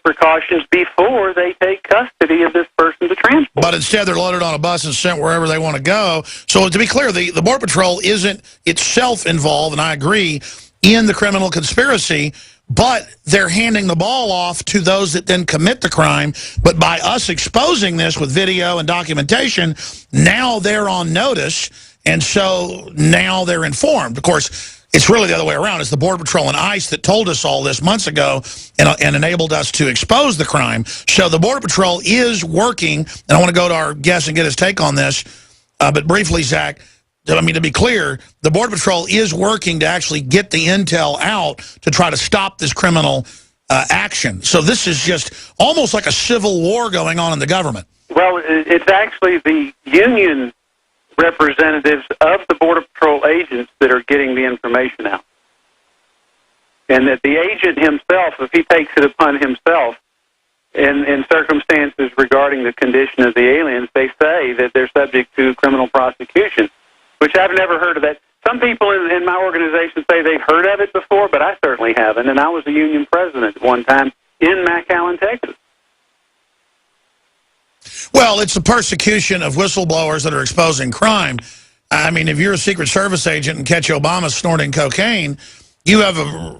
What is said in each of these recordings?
precautions before they take custody of this person to transport. But instead, they're loaded on a bus and sent wherever they want to go. So to be clear, the Border Patrol isn't itself involved, and I agree, in the criminal conspiracy, but they're handing the ball off to those that then commit the crime. But by us exposing this with video and documentation, now they're on notice, and so now they're informed. Of course, it's really the other way around. It's the Border Patrol and ICE that told us all this months ago and enabled us to expose the crime. So the Border Patrol is working, and I want to go to our guest and get his take on this. But briefly, Zach, I mean, to be clear, the Border Patrol is working to actually get the intel out to try to stop this criminal action. So this is just almost like a civil war going on in the government. Well, it's actually the union representatives of the Border Patrol agents that are getting the information out. And that the agent himself, if he takes it upon himself, in circumstances regarding the condition of the aliens, they say that they're subject to criminal prosecution, which I've never heard of that. Some people in my organization say they've heard of it before, but I certainly haven't. And I was a union president at one time in McAllen, Texas. Well, it's the persecution of whistleblowers that are exposing crime. I mean, if you're a Secret Service agent and catch Obama snorting cocaine, you have a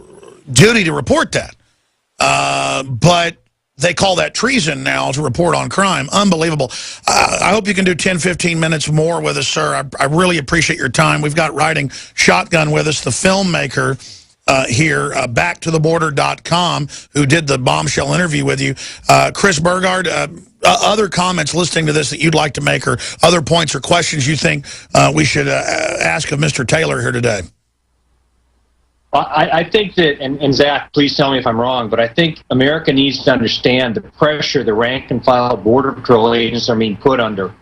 duty to report that. But they call that treason now to report on crime. Unbelievable. I hope you can do 10, 15 minutes more with us, sir. I really appreciate your time. We've got Riding Shotgun with us, the filmmaker here, backtotheborder.com, who did the bombshell interview with you. Chris Burgard, other comments listening to this that you'd like to make, or other points or questions you think we should ask of Mr. Taylor here today? I think that, and Zach, please tell me if I'm wrong, but I think America needs to understand the pressure the rank-and-file Border Patrol agents are being put under.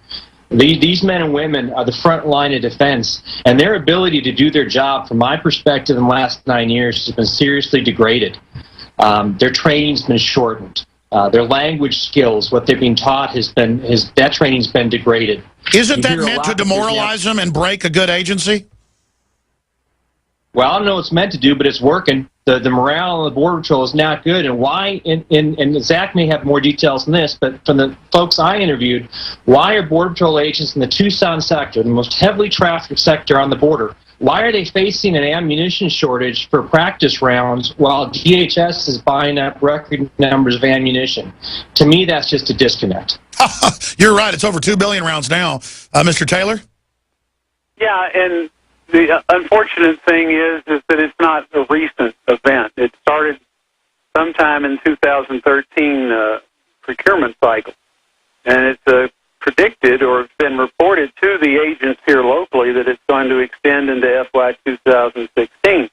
These men and women are the front line of defense, and their ability to do their job, from my perspective, in the last 9 years has been seriously degraded. Their training's been shortened. Their language skills, what they're being taught, that training's been degraded. Isn't that meant to demoralize them and break a good agency? Well, I don't know what it's meant to do, but it's working. The morale on the Border Patrol is not good. And why, and Zach may have more details than this, but from the folks I interviewed, why are Border Patrol agents in the Tucson sector, the most heavily trafficked sector on the border, why are they facing an ammunition shortage for practice rounds while DHS is buying up record numbers of ammunition? To me, that's just a disconnect. You're right. It's over 2 billion rounds now. Mr. Taylor? Yeah, and the unfortunate thing is that it's not a recent event. It started sometime in 2013 procurement cycle, and it's predicted or been reported to the agents here locally that it's going to extend into FY 2016.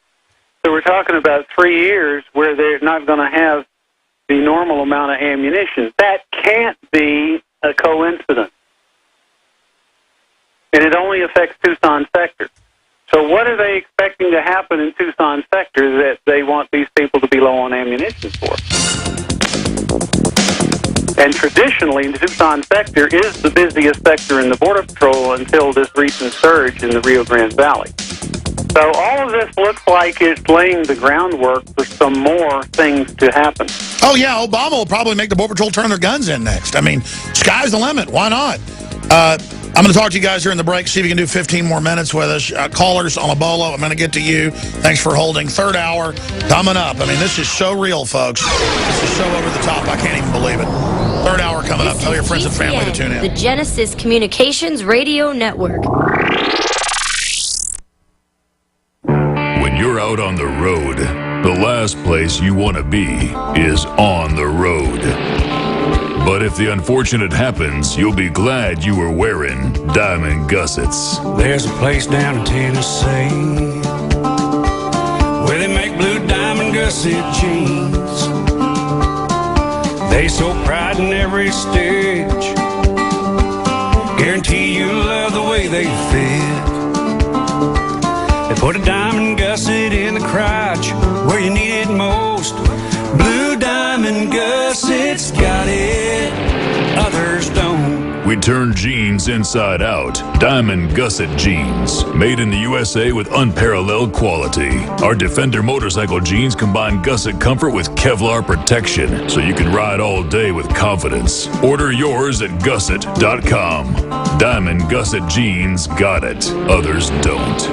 So we're talking about 3 years where they're not going to have the normal amount of ammunition. That can't be a coincidence. And it only affects Tucson sector. So what are they expecting to happen in Tucson sector that they want these people to be low on ammunition for? And traditionally, the Tucson sector is the busiest sector in the Border Patrol until this recent surge in the Rio Grande Valley. So all of this looks like it's laying the groundwork for some more things to happen. Oh, yeah, Obama will probably make the Border Patrol turn their guns in next. I mean, sky's the limit. Why not? I'm going to talk to you guys during the break, see if you can do 15 more minutes with us. Callers on a bolo, I'm going to get to you. Thanks for holding. Third hour coming up. I mean, this is so real, folks. This is so over the top, I can't even believe it. Third hour coming up. Tell your friends and family to tune in. The Genesis Communications Radio Network. When you're out on the road, the last place you want to be is on the road. But if the unfortunate happens, you'll be glad you were wearing diamond gussets. There's a place down in Tennessee where they make blue diamond gusset jeans. They so pride in every stitch, guarantee you love the way they fit. They put a diamond gusset in the crotch where you need it most. Blue diamond gussets got it, others don't. we turn jeans inside out. Diamond Gusset Jeans. Made in the USA with unparalleled quality. Our Defender motorcycle jeans combine gusset comfort with Kevlar protection, so you can ride all day with confidence. Order yours at gusset.com. Diamond Gusset Jeans got it. Others don't.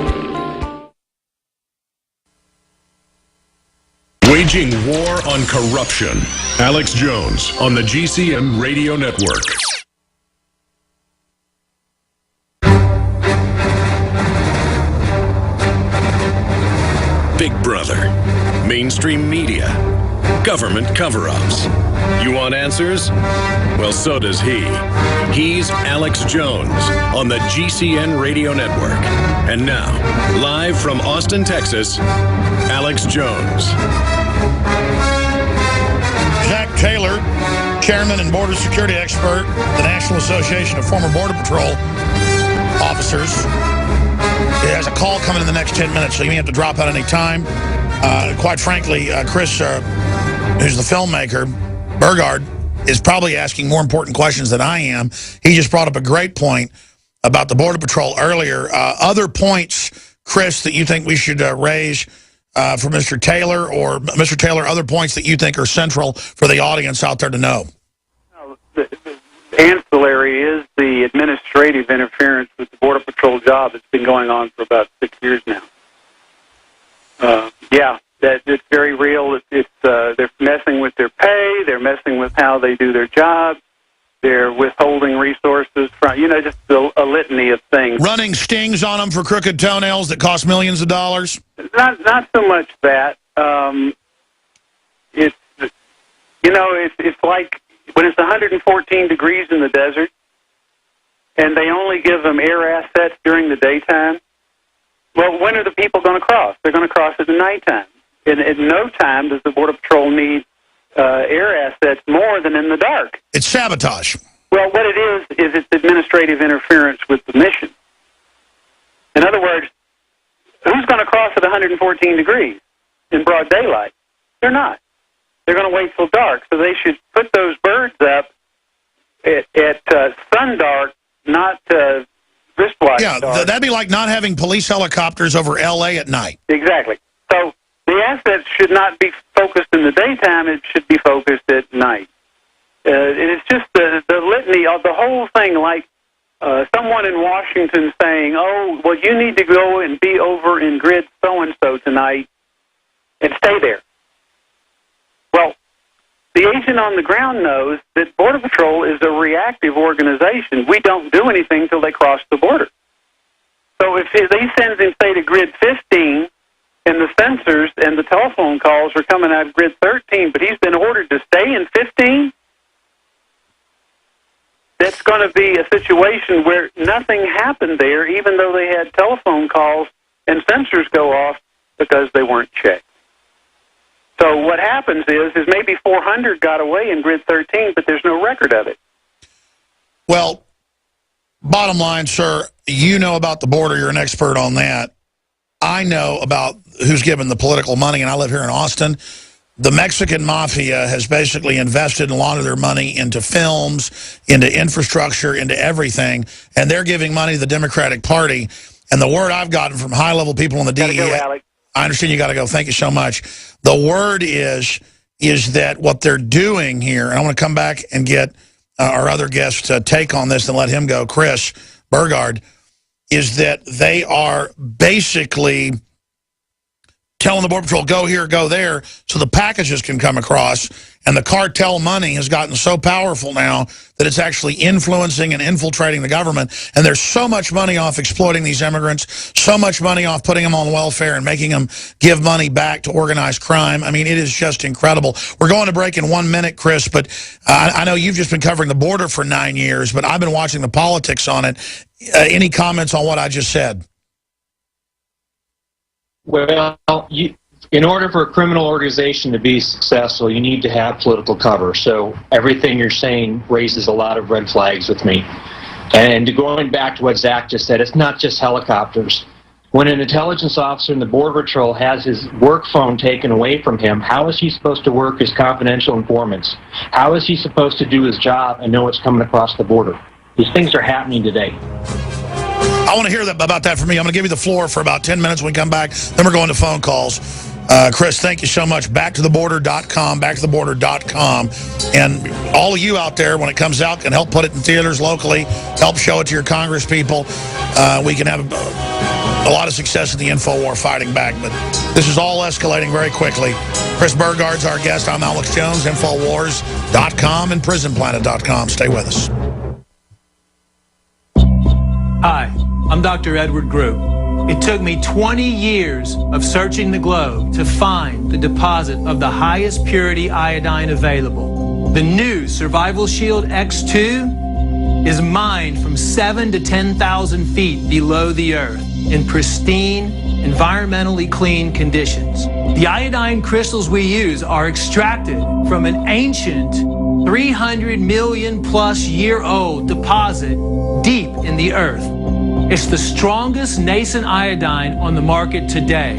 Waging war on corruption. Alex Jones on the GCN Radio Network. Big Brother, mainstream media, government cover-ups. You want answers? Well, so does he. He's Alex Jones on the GCN Radio Network. And now, live from Austin, Texas, Alex Jones. Zach Taylor, chairman and border security expert, the National Association of Former Border Patrol Officers. He has a call coming in the next 10 minutes, so you may have to drop out any time. Quite frankly, Chris, who's the filmmaker, Burgard, is probably asking more important questions than I am. He just brought up a great point about the Border Patrol earlier. Other points, Chris, that you think we should raise for Mr. Taylor, or Mr. Taylor, other points that you think are central for the audience out there to know? The ancillary is the administrative interference with the Border Patrol job that's been going on for about 6 years now. Yeah, it's very real. They're messing with their pay. They're messing with how they do their job. They're withholding resources from, just a litany of things. Running stings on them for crooked toenails that cost millions of dollars? Not so much that. It's like when it's 114 degrees in the desert and they only give them air assets during the daytime. Well, when are the people going to cross? They're going to cross at the nighttime. At no time does the Border Patrol need air assets more than in the dark. It's sabotage. Well, what it is it's administrative interference with the mission. In other words, who's going to cross at 114 degrees in broad daylight? They're not. They're going to wait till dark. So they should put those birds up at sundark, not wristwatch. Yeah, that'd be like not having police helicopters over L.A. at night. Exactly. So the assets should not be focused in the daytime. It should be focused at night. And it's just the litany of the whole thing, like someone in Washington saying, oh, well, you need to go and be over in grid so-and-so tonight and stay there. Well, the agent on the ground knows that Border Patrol is a reactive organization. We don't do anything until they cross the border. So if he sends him, say, to grid 15, and the sensors and the telephone calls are coming out of grid 13, but he's been ordered to stay in 15, that's going to be a situation where nothing happened there, even though they had telephone calls and sensors go off because they weren't checked. So what happens is maybe 400 got away in grid 13, but there's no record of it. Well, bottom line, sir, you know about the border. You're an expert on that. I know about who's given the political money, and I live here in Austin. The Mexican mafia has basically invested a lot of their money into films, into infrastructure, into everything, and they're giving money to the Democratic Party. And the word I've gotten from high-level people in the DEA... Go, Alex. I understand you got to go. Thank you so much. The word is that what they're doing here, and I want to come back and get our other guest take on this and let him go, Chris Burgard, is that they are basically telling the Border Patrol, go here, go there, so the packages can come across. And the cartel money has gotten so powerful now that it's actually influencing and infiltrating the government. And there's so much money off exploiting these immigrants, so much money off putting them on welfare and making them give money back to organized crime. I mean, it is just incredible. We're going to break in 1 minute, Chris, but I know you've just been covering the border for 9 years, but I've been watching the politics on it. Any comments on what I just said? Well, in order for a criminal organization to be successful, you need to have political cover. So everything you're saying raises a lot of red flags with me. And going back to what Zach just said, it's not just helicopters. When an intelligence officer in the Border Patrol has his work phone taken away from him, how is he supposed to work as confidential informants? How is he supposed to do his job and know what's coming across the border? These things are happening today. I want to hear about that from me. I'm going to give you the floor for about 10 minutes when we come back. Then we're going to phone calls. Chris, thank you so much. BackToTheBorder.com, BackToTheBorder.com. And all of you out there, when it comes out, can help put it in theaters locally, help show it to your Congress people. We can have a lot of success in the InfoWar fighting back. But this is all escalating very quickly. Chris Burgard's our guest. I'm Alex Jones, InfoWars.com and PrisonPlanet.com. Stay with us. Hi, I'm Dr. Edward Group. It took me 20 years of searching the globe to find the deposit of the highest purity iodine available. The new Survival Shield X2 is mined from 7 to 10,000 feet below the earth in pristine, environmentally clean conditions. The iodine crystals we use are extracted from an ancient 300 million plus year old deposit deep in the earth. It's the strongest nascent iodine on the market today.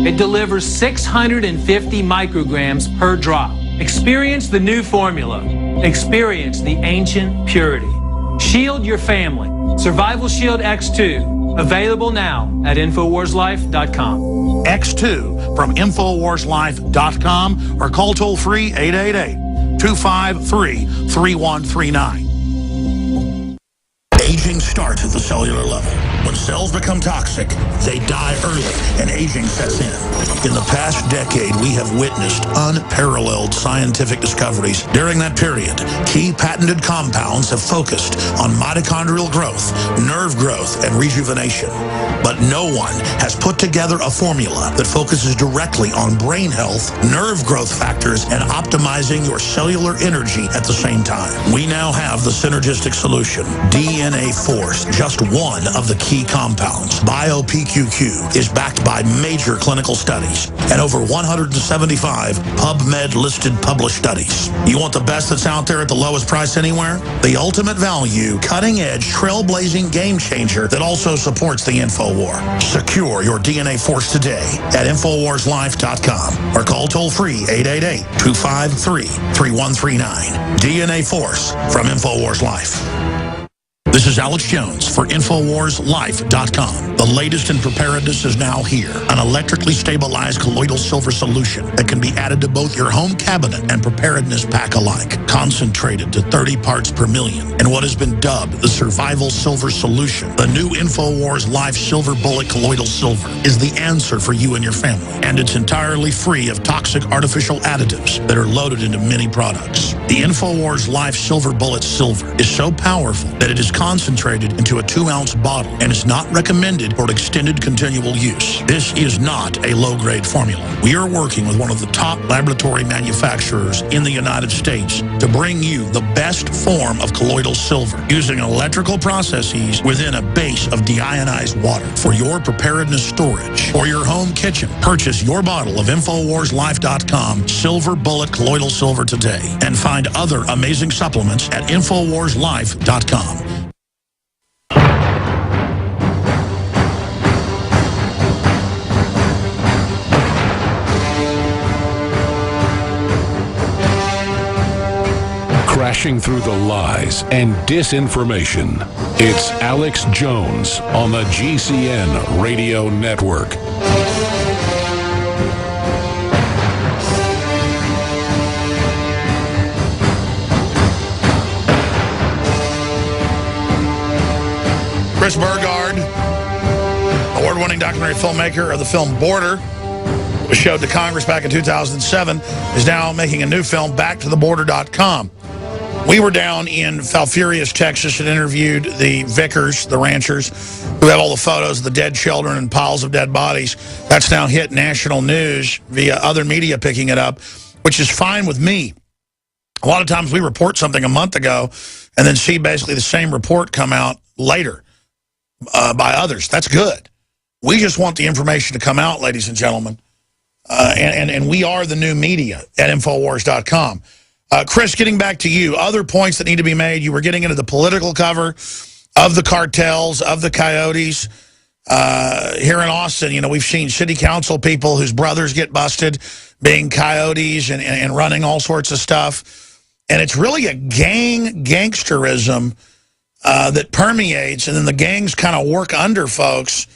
It delivers 650 micrograms per drop. Experience the new formula. Experience the ancient purity. Shield your family. Survival Shield X2. Available now at InfoWarsLife.com. X2 from InfoWarsLife.com or call toll-free 888-253-3139. Aging starts at the cellular level. When cells become toxic, they die early and aging sets in. In the past decade, we have witnessed unparalleled scientific discoveries. During that period, key patented compounds have focused on mitochondrial growth, nerve growth, and rejuvenation. But no one has put together a formula that focuses directly on brain health, nerve growth factors, and optimizing your cellular energy at the same time. We now have the synergistic solution, DNA Force, just one of the key compounds. BioPQQ is backed by major clinical studies and over 175 PubMed-listed published studies. You want the best that's out there at the lowest price anywhere? The ultimate value, cutting-edge, trailblazing game changer that also supports the InfoWar. Secure your DNA Force today at InfoWarsLife.com or call toll-free 888-253-3139. DNA Force from InfoWars Life. This is Alex Jones for InfoWarsLife.com. The latest in preparedness is now here. An electrically stabilized colloidal silver solution that can be added to both your home cabinet and preparedness pack alike. Concentrated to 30 parts per million in what has been dubbed the Survival Silver Solution. The new InfoWars Life Silver Bullet Colloidal Silver is the answer for you and your family. And it's entirely free of toxic artificial additives that are loaded into many products. The InfoWars Life Silver Bullet Silver is so powerful that it is concentrated into a 2-ounce bottle and is not recommended for extended continual use. This is not a low-grade formula. We are working with one of the top laboratory manufacturers in the United States to bring you the best form of colloidal silver using electrical processes within a base of deionized water for your preparedness storage or your home kitchen. Purchase your bottle of InfoWarsLife.com Silver Bullet Colloidal Silver today and find other amazing supplements at InfoWarsLife.com. Crashing through the lies and disinformation. It's Alex Jones on the GCN Radio Network. Chris Burgard, award-winning documentary filmmaker of the film Border, was showed to Congress back in 2007, is now making a new film, BackToTheBorder.com. We were down in Falfurrias, Texas, and interviewed the Vickers, the ranchers, who have all the photos of the dead children and piles of dead bodies. That's now hit national news via other media picking it up, which is fine with me. A lot of times we report something a month ago and then see basically the same report come out later by others. That's good. We just want the information to come out, ladies and gentlemen. And we are the new media at Infowars.com. Chris, getting back to you, other points that need to be made. You were getting into the political cover of the cartels, of the coyotes. Here in Austin, you know, we've seen city council people whose brothers get busted being coyotes and running all sorts of stuff. And it's really a gangsterism that permeates, and then the gangs kind of work under folks.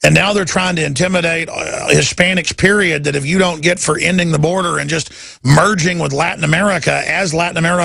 And now they're trying to intimidate Hispanics, period, that if you don't get for ending the border and just merging with Latin America, as Latin America